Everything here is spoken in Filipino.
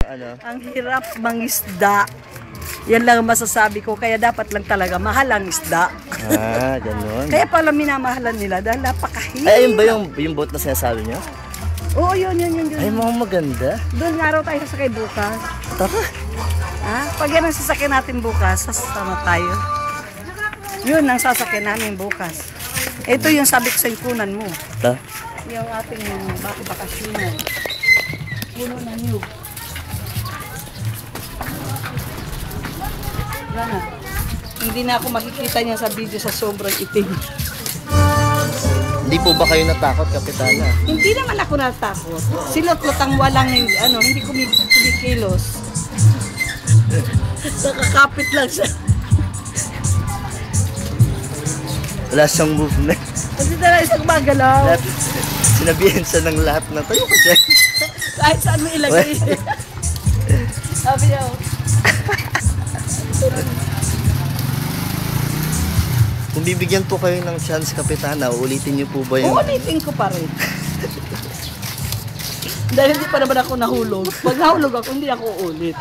ano? Ang hirap mangisda. Yan lang ang masasabi ko. Kaya dapat lang talaga mahal ang isda. Ah, ganun. Kaya pala minamahalan nila dahil napakahirap. Ay, ayun ba yung boat na sinasabi niyo? Oo, yun. Ay, mga maganda. Doon nga raw tayo sasakay bukas. Tara. Ha? Pag yan ang sasakyan natin bukas, sasama tayo. Yun ang sasakyan namin bukas. Ito yung sabi ko sa ikunan mo. Ta. Yung ating bakasyonan. Puno na niyog. Gana. Hindi na ako makikita niya sa video sa sobrang itim. Hindi po ba kayo natakot, Kapitana? Hindi naman ako natakot. Silot-lot ang walang hindi kumikilos. Nakakapit lang siya. Wala siyang movement. Kasi talaga isang magalaw. Sinabihan siya ng lahat na tayo ka dyan. Kahit saan mo ilagay. Sabi niya, Kung bibigyan po kayo ng chance, Kapitana, uulitin niyo po ba yung... uulitin ko pa rin. Dahil hindi pa naman ako nahulog. Pag nahulog ako, hindi ako uulit.